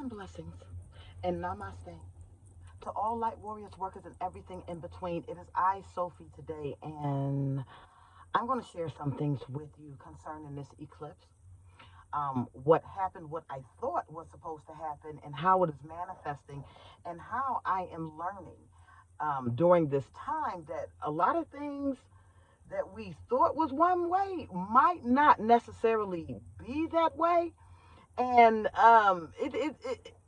And blessings and namaste to all light warriors, workers, and everything in between. It is I, Sophie, today, and I'm going to share some things with you concerning this eclipse. What happened, what I thought was supposed to happen, and how it is manifesting, and how I am learning during this time that a lot of things that we thought was one way might not necessarily be that way. And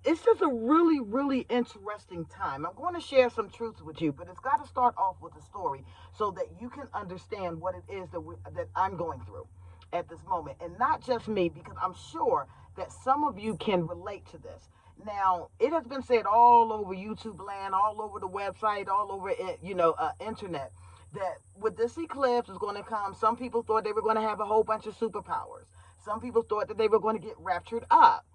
it's just a really, really interesting time. I'm going to share some truths with you, but it's got to start off with a story so that you can understand what it is that I'm going through at this moment, and not just me, because I'm sure that some of you can relate to this. Now, it has been said all over YouTube land, all over the website, all over internet, that with this eclipse is going to come. Some people thought they were going to have a whole bunch of superpowers. Some people thought that they were going to get raptured up.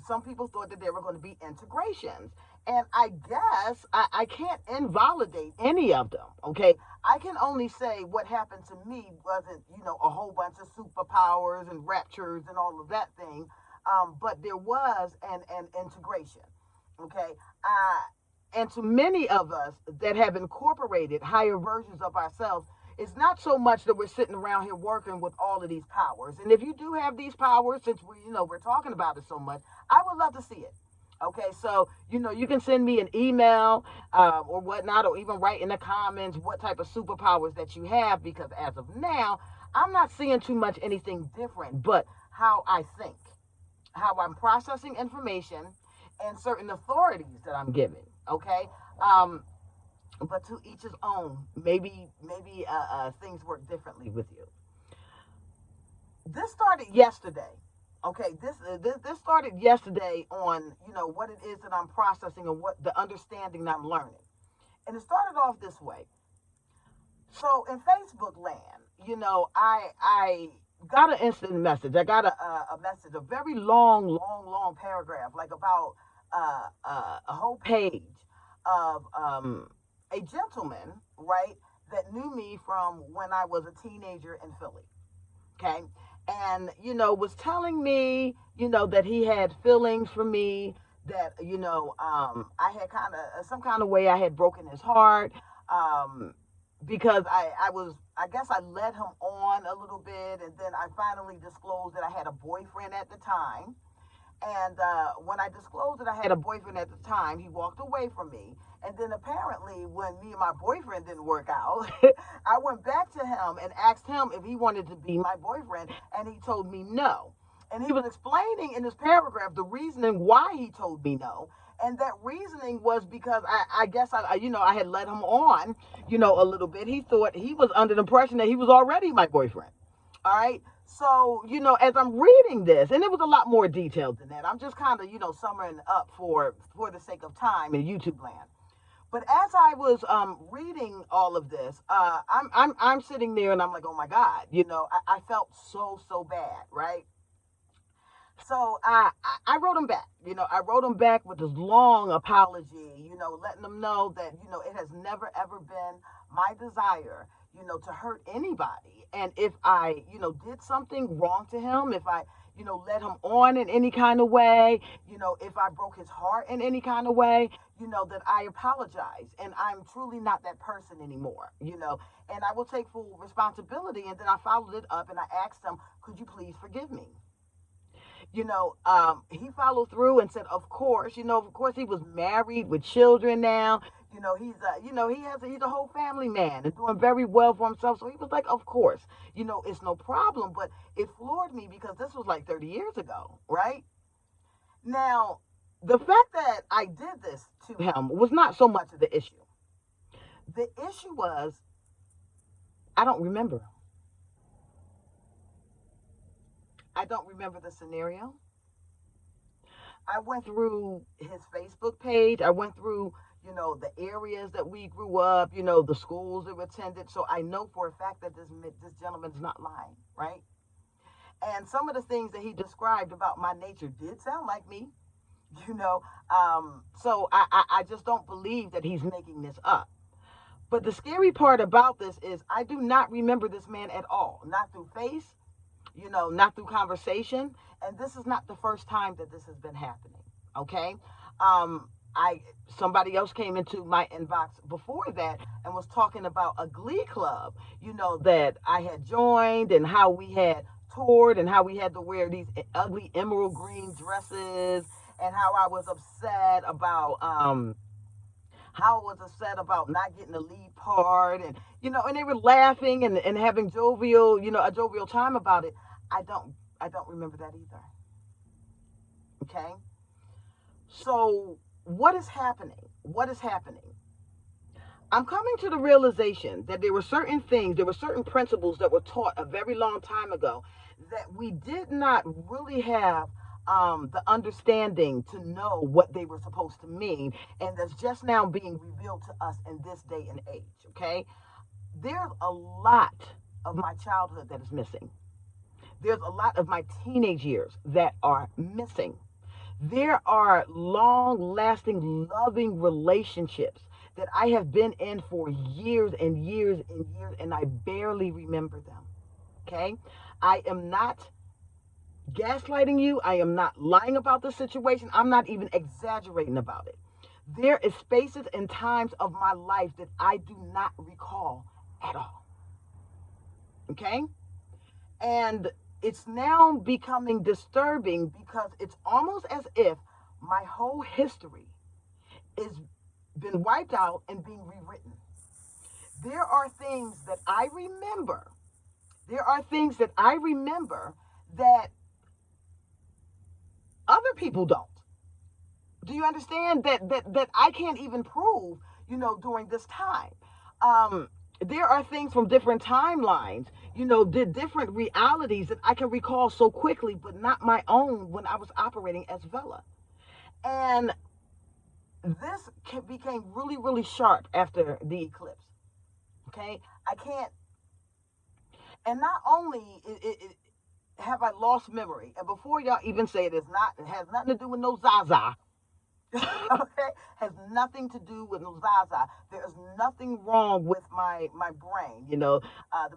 Some people thought that there were going to be integrations. And I guess I can't invalidate any of them, okay? I can only say what happened to me wasn't, a whole bunch of superpowers and raptures and all of that thing. But there was an integration, okay? And to many of us that have incorporated higher versions of ourselves, it's not so much that we're sitting around here working with all of these powers. And if you do have these powers, since we're talking about it so much, I would love to see it. Okay, so you can send me an email or whatnot, or even write in the comments what type of superpowers that you have, because as of now, I'm not seeing too much anything different, but how I think, how I'm processing information, and certain authorities that I'm giving. Okay, but to each his own. Maybe things work differently with you. This started yesterday. Okay, this started yesterday on what it is that I'm processing and what the understanding that I'm learning. And it started off this way. So in Facebook land, I got an instant message. I got a message, a very long, long, long paragraph, like about a whole page of a gentleman, right, that knew me from when I was a teenager in Philly. Okay. And, was telling me, that he had feelings for me, that, I had kind of, some kind of way I had broken his heart. Because I guess I led him on a little bit. And then I finally disclosed that I had a boyfriend at the time. And when I disclosed that I had a boyfriend at the time, he walked away from me. And then apparently, when me and my boyfriend didn't work out, I went back to him and asked him if he wanted to be my boyfriend. And he told me no. And he was explaining in this paragraph the reasoning why he told me no. And that reasoning was because I guess I had led him on, a little bit. He thought he was under the impression that he was already my boyfriend. All right. So, as I'm reading this, and it was a lot more detailed than that. I'm just kind of, summing up for the sake of time in YouTube land. But as I was reading all of this, I'm sitting there and I'm like, oh my God, I felt so bad, right? So I wrote him back. I wrote him back with this long apology, letting him know that, it has never, ever been my desire, to hurt anybody. And if I, did something wrong to him, if I, led him on in any kind of way, if I broke his heart in any kind of way, that I apologize. And I'm truly not that person anymore, and I will take full responsibility. And then I followed it up and I asked him, could you please forgive me? He followed through and said, of course he was married with children now. He's a whole family man and doing very well for himself. So he was like, of course, it's no problem. But it floored me because this was like 30 years ago, right? Now, the fact that I did this to him was not so much of the issue. The issue was, I don't remember. I don't remember the scenario. I went through his Facebook page. I went through, the areas that we grew up, the schools that we attended. So I know for a fact that this gentleman is not lying, right? And some of the things that he described about my nature did sound like me, you know. So I just don't believe that he's making this up. But the scary part about this is I do not remember this man at all, not through face, not through conversation. And this is not the first time that this has been happening. Okay. Um, I Somebody else came into my inbox before that and was talking about a glee club, that I had joined, and how we had toured, and how we had to wear these ugly emerald green dresses, and how I was upset about not getting the lead part, and they were laughing and having a jovial time about it. I don't remember that either. Okay. So what is happening? What is happening? I'm coming to the realization that there were certain principles that were taught a very long time ago that we did not really have the understanding to know what they were supposed to mean, and that's just now being revealed to us in this day and age. Okay, there's a lot of my childhood that is missing. There's a lot of my teenage years that are missing. There are long lasting, loving relationships that I have been in for years and years and years, and I barely remember them. Okay? I am not gaslighting you. I am not lying about the situation. I'm not even exaggerating about it. There is spaces and times of my life that I do not recall at all. Okay? And it's now becoming disturbing because it's almost as if my whole history is been wiped out and being rewritten. There are things that I remember. There are things that I remember that other people don't. Do you understand that I can't even prove, during this time? Um, there are things from different timelines, different realities that I can recall so quickly, but not my own when I was operating as Vela. And this became really, really sharp after the eclipse. Okay, I can't, and not only have I lost memory, and before y'all even say it has nothing to do with no Zaza. Okay, has nothing to do with no Zaza. There is nothing wrong with my brain. The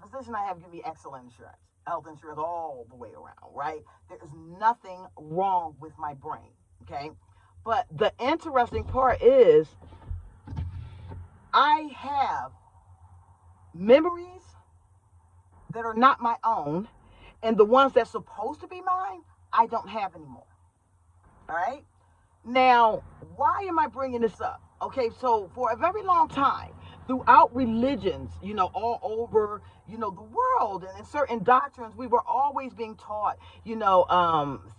physician I have given me excellent insurance, health insurance all the way around. Right, there is nothing wrong with my brain. Okay, but the interesting part is I have memories that are not my own, and the ones that's supposed to be mine, I don't have anymore. All right. Now, why am I bringing this up? Okay, so for a very long time, throughout religions, all over, the world, and in certain doctrines, we were always being taught,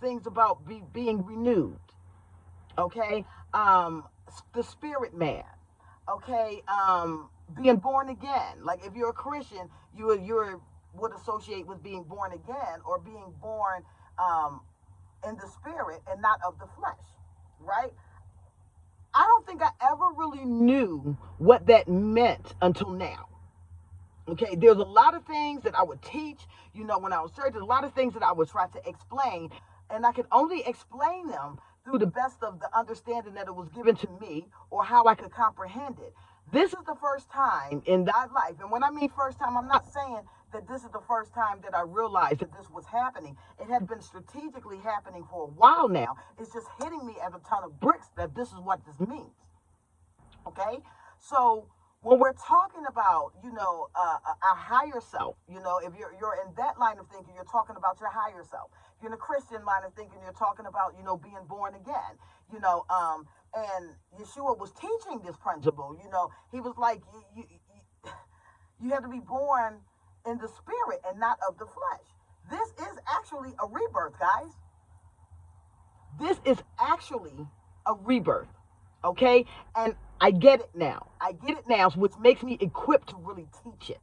things about being renewed. Okay, the spirit man. Okay, being born again. Like if you're a Christian, you would associate with being born again, or being born um, in the spirit and not of the flesh, right? I don't think I ever really knew what that meant until now. Okay, there's a lot of things that I would teach, when I was church, there's a lot of things that I would try to explain, and I could only explain them through the best of the understanding that it was given to me, or how I could comprehend it. This is the first time in that life, and when I mean first time, I'm not saying that this is the first time that I realized that this was happening. It had been strategically happening for a while now. It's just hitting me as a ton of bricks that this is what this means. Okay, so when we're talking about our higher self, if you're in that line of thinking, you're talking about your higher self. If you're in a Christian line of thinking, you're talking about being born again. And Yeshua was teaching this principle. He was like, you have to be born in the spirit and not of the flesh. This is actually a rebirth, guys. This is actually a rebirth. Okay, and I get it now. I get it now, which makes me equipped to really teach it.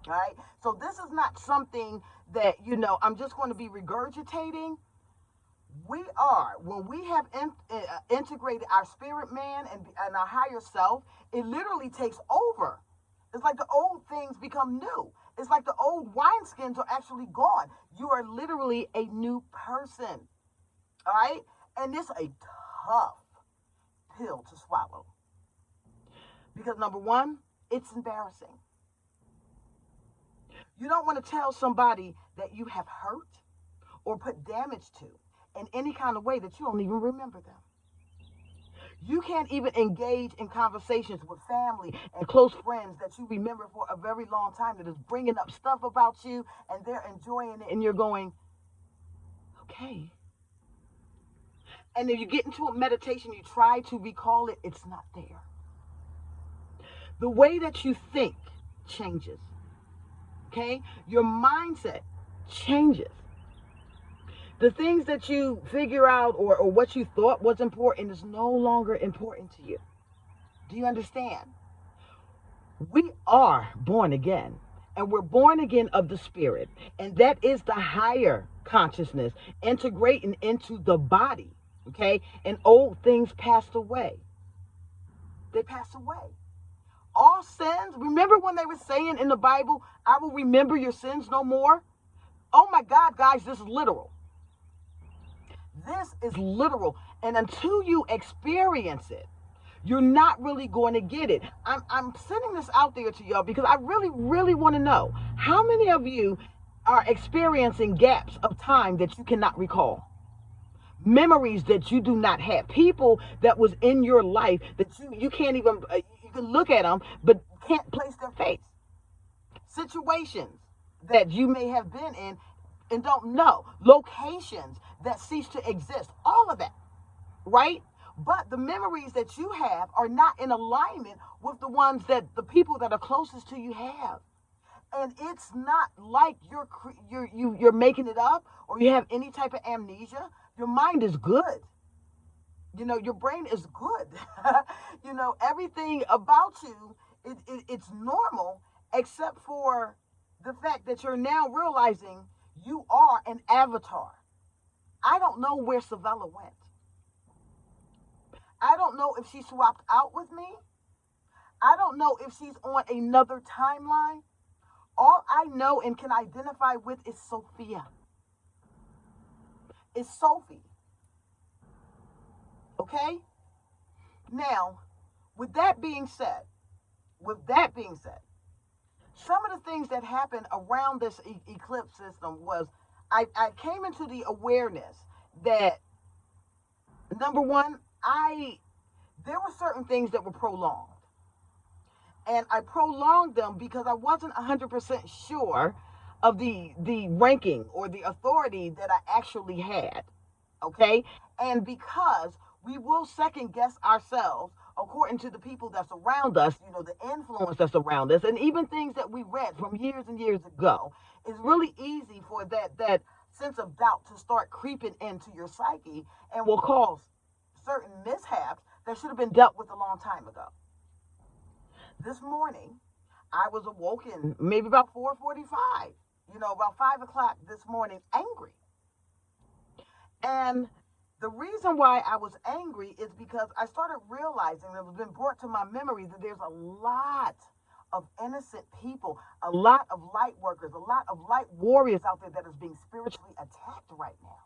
All right, so this is not something that I'm just going to be regurgitating. We are, when we have integrated our spirit man and our higher self, it literally takes over. It's like the old things become new. It's like the old wineskins are actually gone. You are literally a new person. All right, and it's a tough pill to swallow. Because number one, it's embarrassing. You don't want to tell somebody that you have hurt or put damage to in any kind of way that you don't even remember them. You can't even engage in conversations with family and close friends that you remember for a very long time that is bringing up stuff about you and they're enjoying it and you're going, okay. And if you get into a meditation, you try to recall it, it's not there. The way that you think changes. Okay? Your mindset changes. The things that you figure out or what you thought was important is no longer important to you. Do you understand? We are born again, and we're born again of the spirit, and that is the higher consciousness integrating into the body. Okay? And old things passed away. They passed away. All sins, remember when they were saying in the Bible, I will remember your sins no more? Oh my God, guys, this is literal. This is literal. And until you experience it, you're not really going to get it. I'm sending this out there to y'all because I really, really want to know how many of you are experiencing gaps of time that you cannot recall. Memories that you do not have. People that was in your life that you can't even, you can look at them, but can't place their face. Situations that you may have been in and don't know. Locations that cease to exist. All of that, right? But the memories that you have are not in alignment with the ones that the people that are closest to you have. And it's not like you're making it up or you have any type of amnesia. Your mind is good. Your brain is good. Everything about you, it's normal, except for the fact that you're now realizing you are an avatar. I don't know where Savella went. I don't know if she swapped out with me. I don't know if she's on another timeline. All I know and can identify with is Sophia. It's Sophie. Okay? Now, with that being said, some of the things that happened around this eclipse system was I came into the awareness that, number one, there were certain things that were prolonged. And I prolonged them because I wasn't 100% sure of the ranking or the authority that I actually had. Okay? And because we will second guess ourselves according to the people that's around us, the influence that's around us, and even things that we read from years and years ago, it's really easy for that sense of doubt to start creeping into your psyche and will cause certain mishaps that should have been dealt with a long time ago. This morning, I was awoken maybe about 4:45, about 5 o'clock this morning, angry. And the reason why I was angry is because I started realizing that it was been brought to my memory that there's a lot of innocent people, a lot of light workers, a lot of light warriors out there that is being spiritually attacked right now.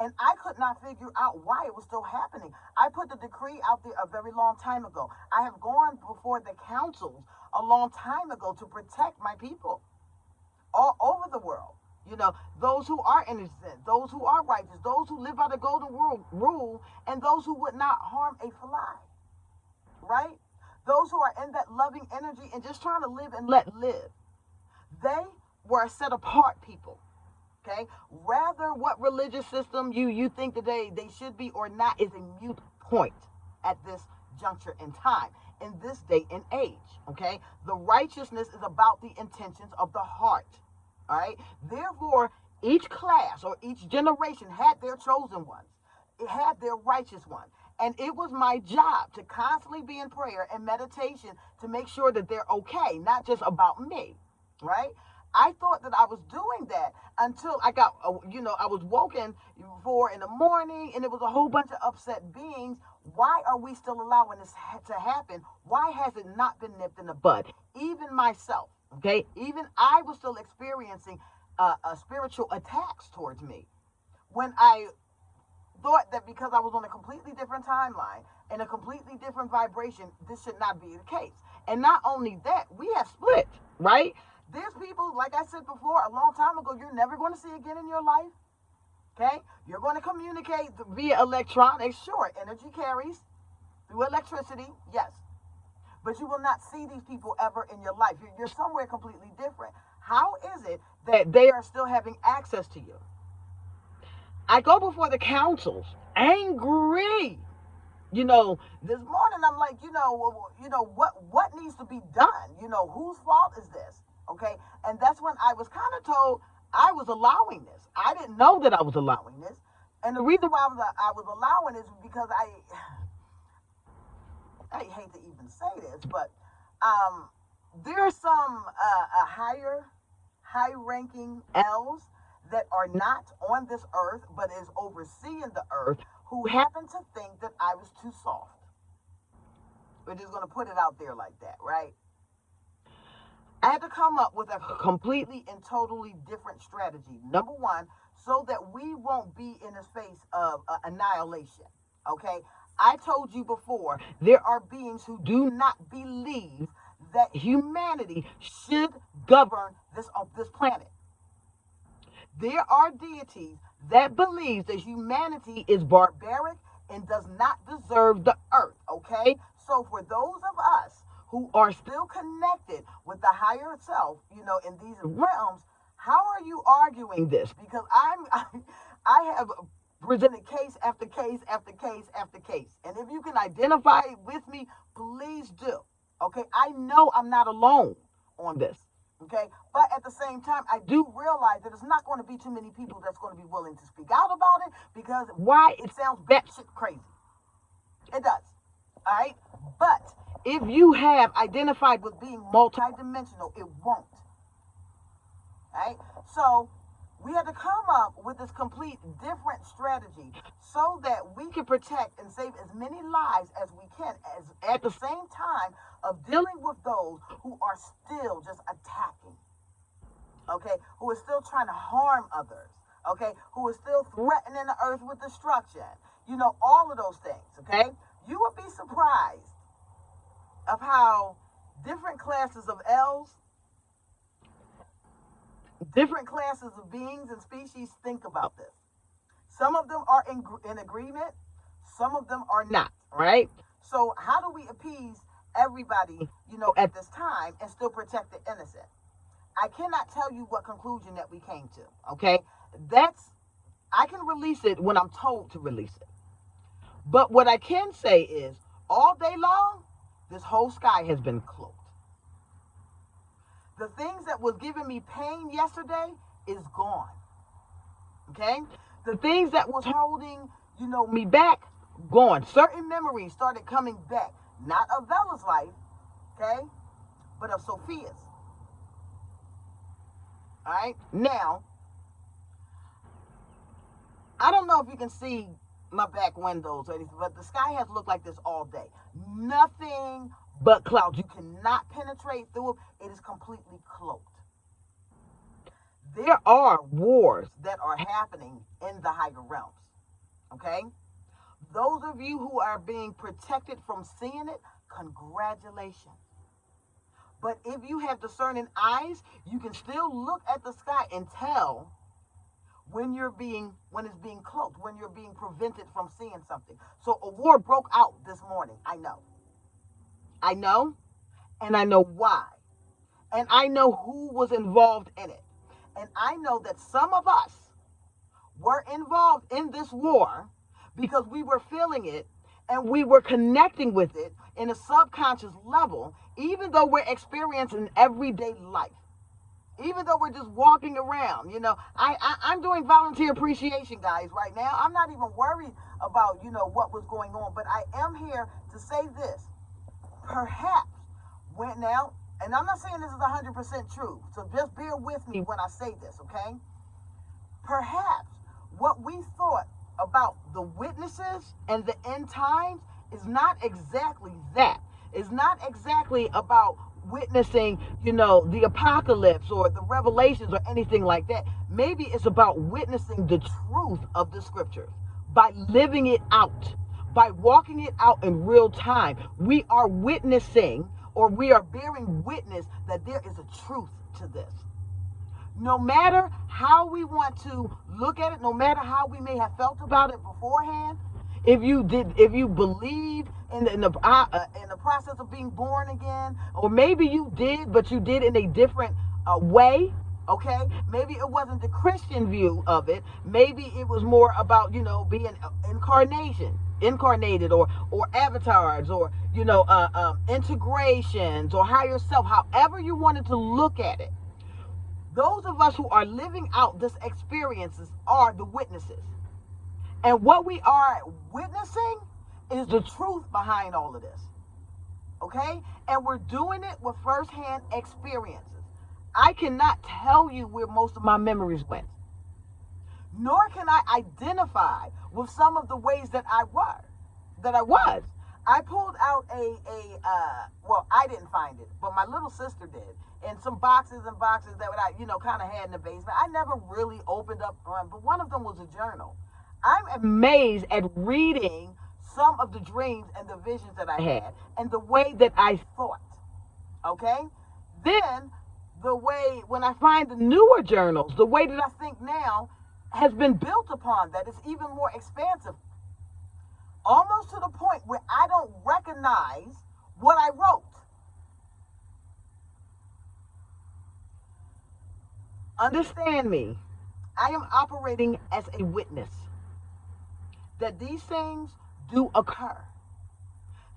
And I could not figure out why it was still happening. I put the decree out there a very long time ago. I have gone before the councils a long time ago to protect my people all over the world. Those who are innocent, those who are righteous, those who live by the golden rule, and those who would not harm a fly, right? Those who are in that loving energy and just trying to live and let live. They were a set apart people. Okay? Rather what religious system you think that they should be or not is a mute point at this juncture in time, in this day and age. Okay? The righteousness is about the intentions of the heart. All right? Therefore, each class or each generation had their chosen ones. It had their righteous one. And it was my job to constantly be in prayer and meditation to make sure that they're okay, not just about me. Right? I thought that I was doing that until I got, I was woken 4 in the morning and it was a whole bunch of upset beings. Why are we still allowing this to happen? Why has it not been nipped in the bud? Even myself, okay? Even I was still experiencing spiritual attacks towards me. When I thought that because I was on a completely different timeline and a completely different vibration, this should not be the case. And not only that, we have split, right? There's people, like I said before, a long time ago, you're never going to see again in your life. Okay? You're going to communicate via electronics. Sure, energy carries. through electricity, yes. But you will not see these people ever in your life. You're somewhere completely different. How is it that they are still having access to you? I go before the councils, angry. This morning I'm like, what needs to be done? Whose fault is this? Okay, and that's when I was kind of told I was allowing this. I didn't know that I was allowing this, and the reason why I was allowing this is because I hate to even say this, but there are some high-ranking L's that are not on this earth, but is overseeing the earth, who happen to think that I was too soft. We're just going to put it out there like that, right? I had to come up with a completely and totally different strategy. Number one, so that we won't be in a space of annihilation. Okay? I told you before, there are beings who do not believe that humanity should govern this planet. There are deities that believe that humanity is barbaric and does not deserve the earth, okay? So for those of us who are still connected with the higher self, in these realms, how are you arguing this? Because I have presented case after case after case after case. And if you can identify with me, please do. Okay? I know I'm not alone on this. Okay, but at the same time, I do realize that it's not going to be too many people that's going to be willing to speak out about it, because why? It sounds batshit crazy. It does. All right, but if you have identified with being multidimensional, it won't. All right, so we had to come up with this complete different strategy so that we can protect and save as many lives as we can, as at the same time of dealing with those who are still just attacking, okay, who are still trying to harm others, okay, who are still threatening the earth with destruction, all of those things, okay. You would be surprised of how different classes of L's, different classes of beings and species think about this. Some of them are in agreement, some of them are not, right? So how do we appease everybody, at this time and still protect the innocent? I cannot tell you what conclusion that we came to, okay? I can release it when I'm told to release it. But what I can say is, all day long, this whole sky has been cloaked. The things that was giving me pain yesterday is gone. Okay? The things that was holding, me back, gone. Certain memories started coming back. Not of Bella's life, okay? But of Sophia's. Alright? Now, I don't know if you can see my back windows or anything, but the sky has looked like this all day. Nothing but clouds. You cannot penetrate through it. It is completely cloaked. There are wars that are happening in the higher realms. Okay? Those of you who are being protected from seeing it, congratulations. But if you have discerning eyes, you can still look at the sky and tell when it's being cloaked, when you're being prevented from seeing something. So a war broke out this morning. I know, and I know why. And I know who was involved in it. And I know that some of us were involved in this war because we were feeling it and we were connecting with it in a subconscious level, even though we're experiencing everyday life. Even though we're just walking around, I'm doing volunteer appreciation, guys, right now. I'm not even worried about, what was going on, but I am here to say this. Perhaps and I'm not saying this is 100% true, so just bear with me when I say this, okay? Perhaps what we thought about the witnesses and the end times is not exactly that. It's not exactly about witnessing, the apocalypse or the revelations or anything like that. Maybe it's about witnessing the truth of the scriptures by living it out, by walking it out in real time. We are witnessing, or we are bearing witness that there is a truth to this. No matter how we want to look at it, no matter how we may have felt about it beforehand, if you believe in the process of being born again, or maybe you did, but you did in a different way. Okay, maybe it wasn't the Christian view of it. Maybe it was more about being incarnated, or avatars, or integrations, or higher self. However you wanted to look at it, those of us who are living out this experiences are the witnesses. And what we are witnessing is the truth behind all of this. Okay? And we're doing it with firsthand experiences. I cannot tell you where most of my memories went, nor can I identify with some of the ways that I was. I pulled out well, I didn't find it, but my little sister did, and some boxes and boxes that I, kind of had in the basement. I never really opened up one, but one of them was a journal. I'm amazed at reading some of the dreams and the visions that I had and the way that I thought. Okay? Then, the way, when I find the newer journals, the way that I think now has been built upon that. It's even more expansive. Almost to the point where I don't recognize what I wrote. Understand me. I am operating as a witness that these things do occur,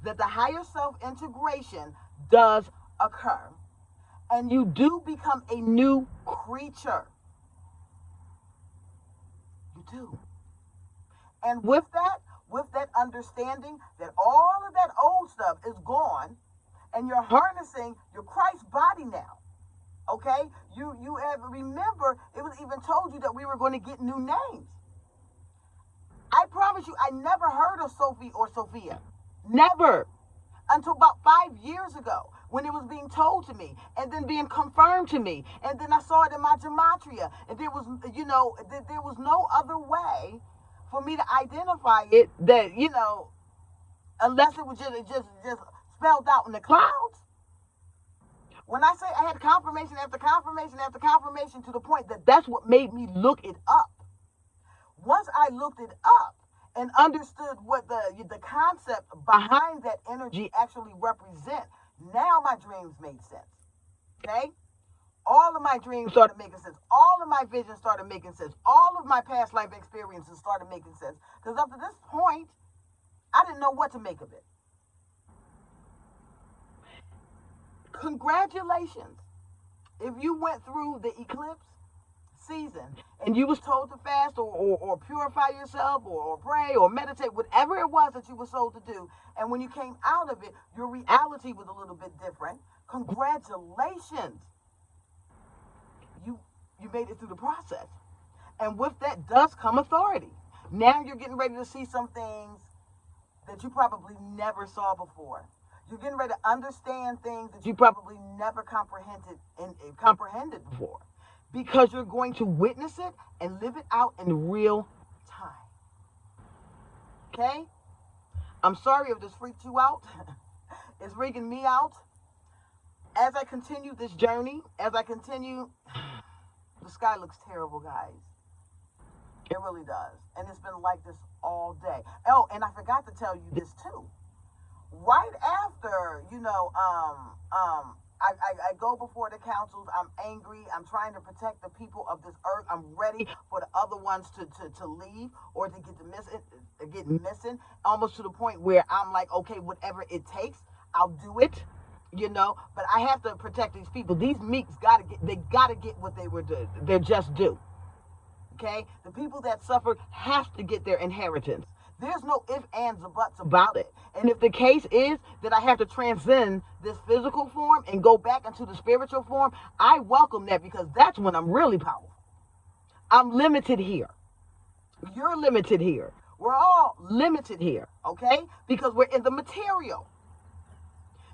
that the higher self integration does occur, and you do become a new creature. You do. And with that understanding that all of that old stuff is gone, and you're harnessing your Christ body now. Okay? You have, remember, it was even told you that we were going to get new names. I promise you, I never heard of Sophie or Sophia. Never. Until about 5 years ago, when it was being told to me, and then being confirmed to me, and then I saw it in my gematria, and there was, there was no other way for me to identify it that, unless it was just spelled out in the clouds. When I say I had confirmation after confirmation after confirmation, to the point that that's what made me look it up. Once I looked it up and understood what the concept behind that energy actually represent, now my dreams made sense. Okay? All of my dreams started making sense. All of my visions started making sense. All of my past life experiences started making sense. Because up to this point, I didn't know what to make of it. Congratulations. If you went through the eclipse season and you was told to fast, or purify yourself, or pray, or meditate, whatever it was that you were told to do, and when you came out of it, your reality was a little bit different, congratulations. You made it through the process. And with that does come authority. Now you're getting ready to see some things that you probably never saw before. You're getting ready to understand things that you probably never comprehended before. Because you're going to witness it and live it out in real time. Okay? I'm sorry if this freaked you out. It's freaking me out. As I continue this journey, the sky looks terrible, guys. It really does. And it's been like this all day. Oh, and I forgot to tell you this too. Right after, I go before the councils. I'm angry. I'm trying to protect the people of this earth. I'm ready for the other ones to leave, or to get missing, almost to the point where I'm like, okay, whatever it takes, I'll do it. But I have to protect these people. These meeks gotta get what they're just due. Okay? The people that suffered have to get their inheritance. There's no ifs, ands, or buts about it. And if the case is that I have to transcend this physical form and go back into the spiritual form, I welcome that, because that's when I'm really powerful. I'm limited here. You're limited here. We're all limited here, okay? Because we're in the material.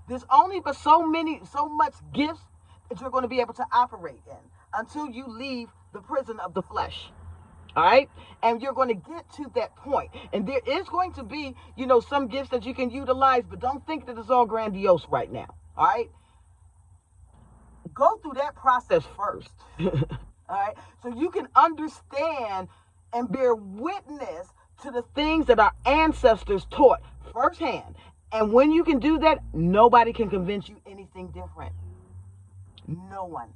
There's only but so much gifts that you're going to be able to operate in until you leave the prison of the flesh. All right? And you're going to get to that point. And there is going to be, some gifts that you can utilize, but don't think that it's all grandiose right now. All right? Go through that process first. All right? So you can understand and bear witness to the things that our ancestors taught firsthand. And when you can do that, nobody can convince you anything different. No one.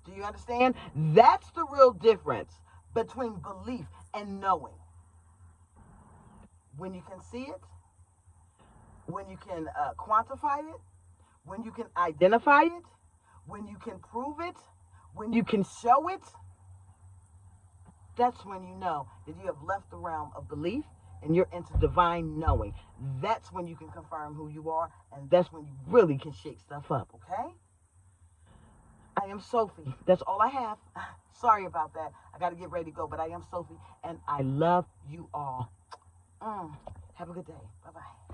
Do you understand? That's the real difference between belief and knowing. When you can see it, when you can quantify it, when you can identify it, when you can prove it, when you can show it, that's when you know that you have left the realm of belief and you're into divine knowing. That's when you can confirm who you are, and that's when you really can shake stuff up, okay? I am Sophie. That's all I have. Sorry about that. I got to get ready to go, but I am Sophie, and I love you all. Have a good day. Bye-bye.